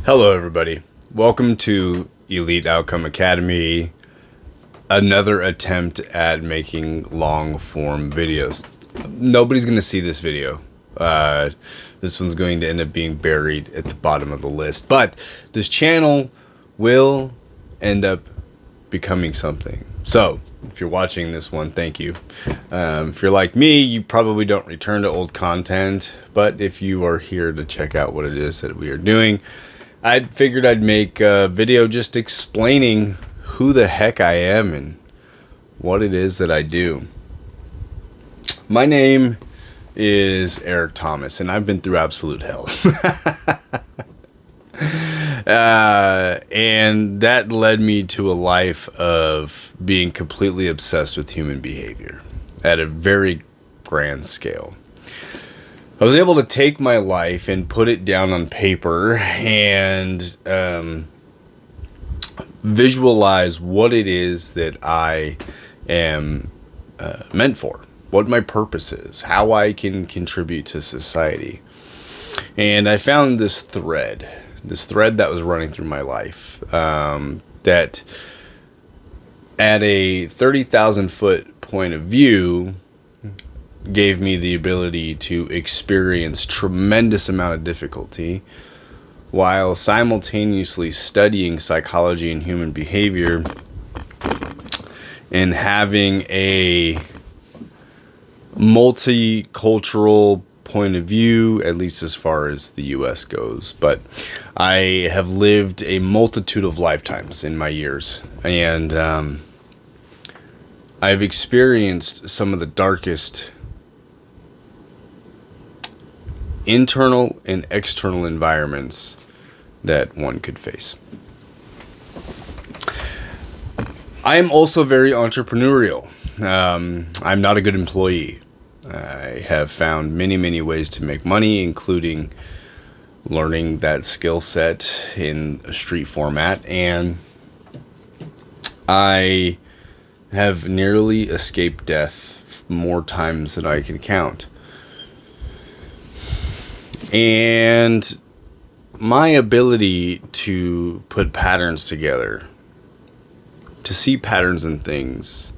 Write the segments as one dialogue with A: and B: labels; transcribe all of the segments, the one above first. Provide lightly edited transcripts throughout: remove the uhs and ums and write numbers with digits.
A: Hello, everybody. Welcome to Elite Outcome Academy. Another attempt at making long form videos. Nobody's going to see this video. This one's going to end up being buried at the bottom of the list. But this channel will end up becoming something. So, if you're watching this one, thank you. If you're like me, you probably don't return to old content. But if you are here to check out what it is that we are doing, I figured I'd make a video just explaining who the heck I am and what it is that I do. My name is Eric Thomas, and I've been through absolute hell. And that led me to a life of being completely obsessed with human behavior at a very grand scale. I was able to take my life and put it down on paper and visualize what it is that I am meant for, what my purpose is, how I can contribute to society. And I found this thread that was running through my life, that at a 30,000 foot point of view gave me the ability to experience tremendous amount of difficulty while simultaneously studying psychology and human behavior and having a multicultural point of view, at least as far as the US goes. But I have lived a multitude of lifetimes in my years, and I've experienced some of the darkest internal and external environments that one could face. I am also very entrepreneurial. I'm not a good employee. I have found many ways to make money, including learning that skill set in a street format, and I have nearly escaped death more times than I can count. And my ability to put patterns together, to see patterns in things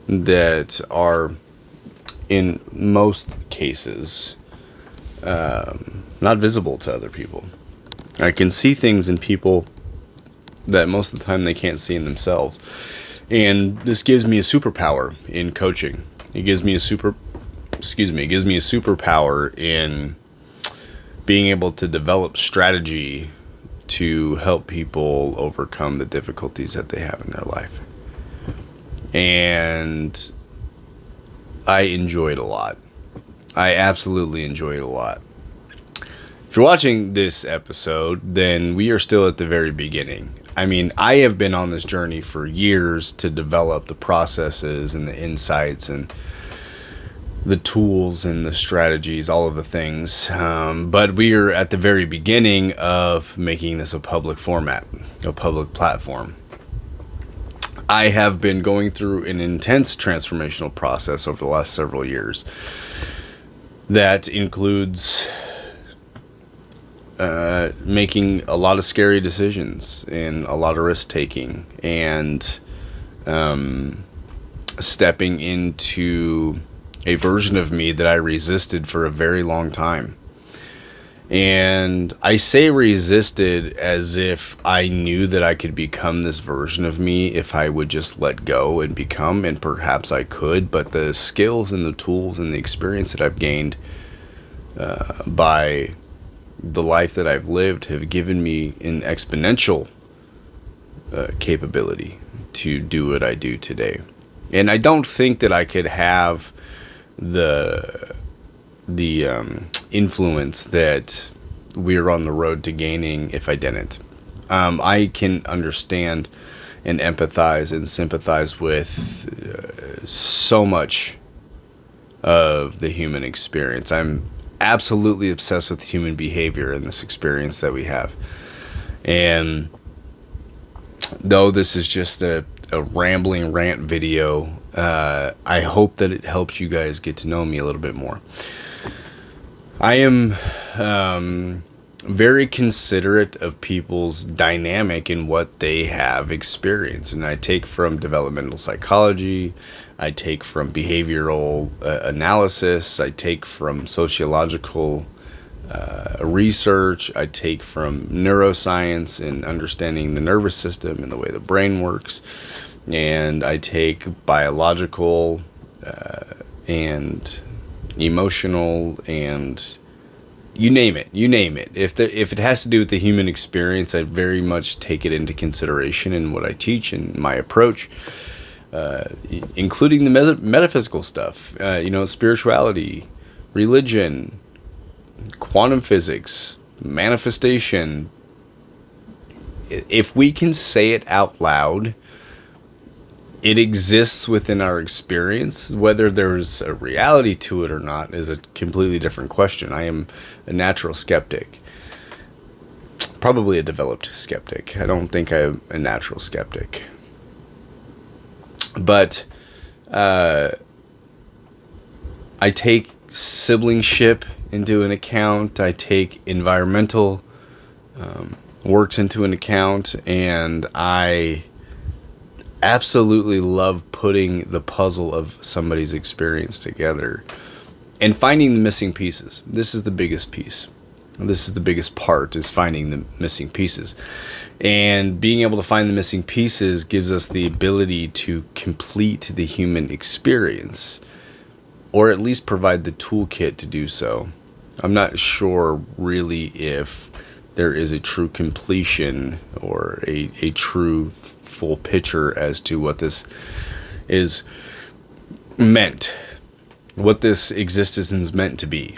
A: that are, in most cases, not visible to other people. I can see things in people that most of the time they can't see in themselves. And this gives me a superpower in coaching. It gives me a superpower in being able to develop strategy to help people overcome the difficulties that they have in their life. And I enjoy it a lot. I absolutely enjoy it a lot. If you're watching this episode, then we are still at the very beginning. I mean, I have been on this journey for years to develop the processes and the insights and the tools and the strategies, all of the things. But we are at the very beginning of making this a public format, a public platform. I have been going through an intense transformational process over the last several years that includes making a lot of scary decisions and a lot of risk taking and stepping into a version of me that I resisted for a very long time. And I say resisted as if I knew that I could become this version of me if I would just let go and become, and perhaps I could, but the skills and the tools and the experience that I've gained by the life that I've lived have given me an exponential capability to do what I do today. And I don't think that I could have the influence that we're on the road to gaining if I didn't. I can understand and empathize and sympathize with so much of the human experience. I'm absolutely obsessed with human behavior and this experience that we have. And though this is just a rambling rant video, I hope that it helps you guys get to know me a little bit more. I am very considerate of people's dynamic and what they have experienced. And I take from developmental psychology, I take from behavioral analysis, I take from sociological research, I take from neuroscience and understanding the nervous system and the way the brain works, and I take biological and emotional, and you name it. If it has to do with the human experience, I very much take it into consideration in what I teach and my approach, including the metaphysical stuff, spirituality, religion, quantum physics, manifestation. If we can say it out loud, it exists within our experience. Whether there's a reality to it or not is a completely different question. I am a natural skeptic. Probably a developed skeptic. I don't think I'm a natural skeptic. But I take siblingship into an account. I take environmental works into an account, and I absolutely love putting the puzzle of somebody's experience together and finding the missing pieces. This is the biggest piece. This is the biggest part, is finding the missing pieces. And being able to find the missing pieces gives us the ability to complete the human experience, or at least provide the toolkit to do so. I'm not sure really if there is a true completion or a true full picture as to what this is meant, what this existence is meant to be.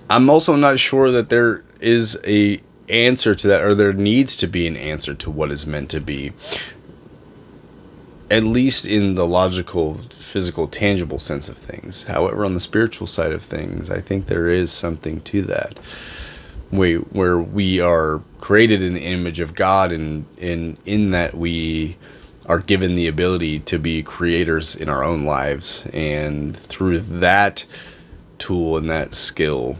A: I'm also not sure that there is a answer to that, or there needs to be an answer to what is meant to be, at least in the logical, physical, tangible sense of things. However, on the spiritual side of things, I think there is something to that, where we are created in the image of God, and in that we are given the ability to be creators in our own lives, and through that tool and that skill,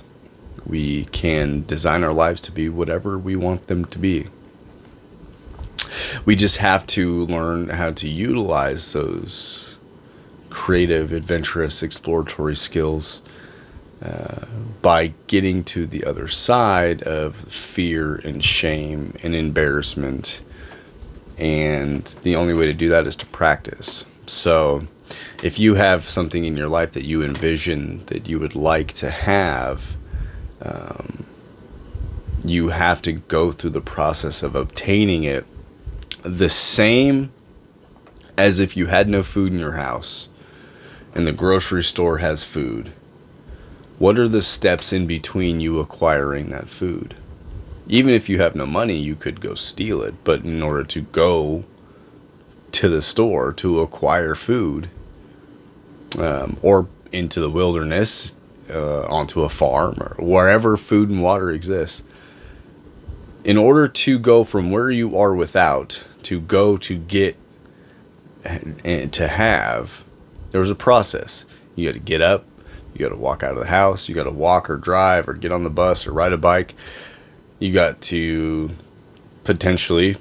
A: we can design our lives to be whatever we want them to be. We just have to learn how to utilize those creative, adventurous, exploratory skills by getting to the other side of fear and shame and embarrassment. And the only way to do that is to practice. So if you have something in your life that you envision that you would like to have, you have to go through the process of obtaining it, the same as if you had no food in your house and the grocery store has food. What are the steps in between you acquiring that food? Even if you have no money, you could go steal it. But in order to go to the store to acquire food, or into the wilderness, onto a farm, or wherever food and water exists, in order to go from where you are without to go to get and to have, there was a process. You got to get up. You got to walk out of the house. You got to walk or drive or get on the bus or ride a bike. You got to potentially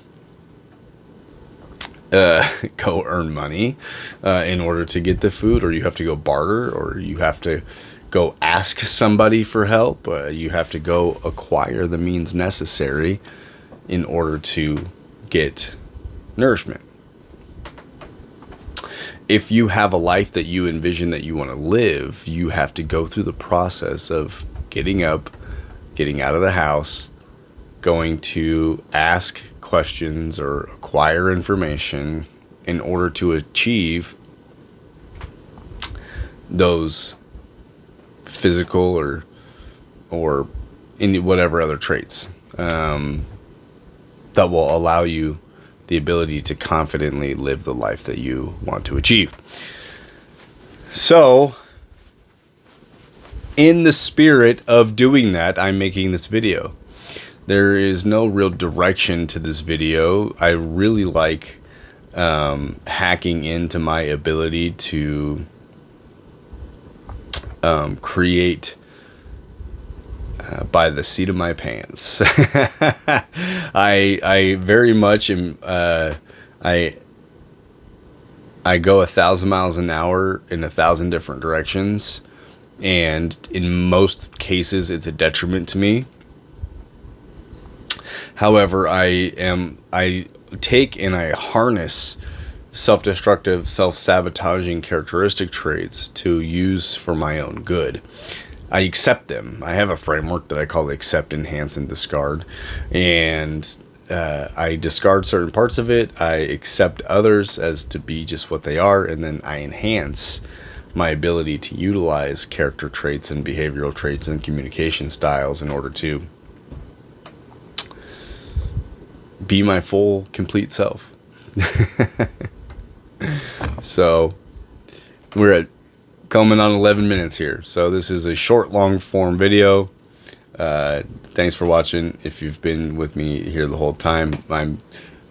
A: go earn money in order to get the food, or you have to go barter, or you have to go ask somebody for help. You have to go acquire the means necessary in order to get nourishment. If you have a life that you envision that you want to live, you have to go through the process of getting up, getting out of the house, going to ask questions or acquire information in order to achieve those physical or in whatever other traits that will allow you the ability to confidently live the life that you want to achieve. So, in the spirit of doing that, I'm making this video. There is no real direction to this video. I really like hacking into my ability to create by the seat of my pants. I very much am. I go 1,000 miles an hour in 1,000 different directions, and in most cases, it's a detriment to me. However, I take and I harness self-destructive, self-sabotaging characteristic traits to use for my own good. I accept them. I have a framework that I call accept, enhance, and discard. And I discard certain parts of it. I accept others as to be just what they are. And then I enhance my ability to utilize character traits and behavioral traits and communication styles in order to be my full, complete self. So we're at coming on 11 minutes here. So this is a short, long form video. Thanks for watching. If you've been with me here the whole time, I'm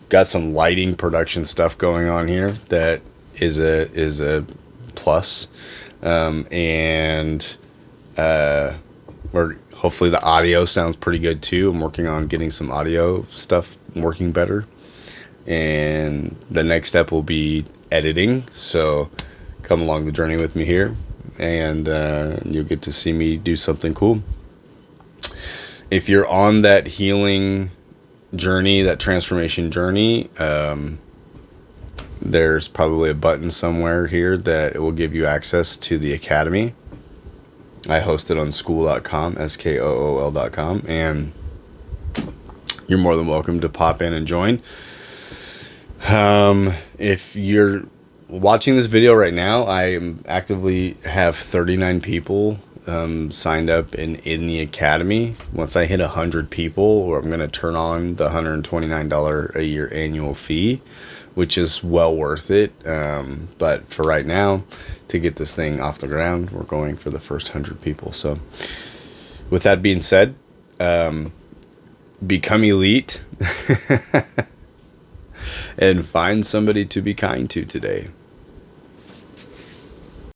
A: got some lighting production stuff going on here that is a plus. And we're hopefully the audio sounds pretty good too. I'm working on getting some audio stuff working better. And the next step will be editing. So come along the journey with me here, and you'll get to see me do something cool. If you're on that healing journey, that transformation journey, there's probably a button somewhere here that it will give you access to the academy. I host it on skool.com, skool.com, and you're more than welcome to pop in and join. If you're watching this video right now, I actively have 39 people signed up in the academy. Once I hit 100 people, I'm going to turn on the $129 a year annual fee, which is well worth it. But for right now, to get this thing off the ground, we're going for the first 100 people. So with that being said, become elite and find somebody to be kind to today.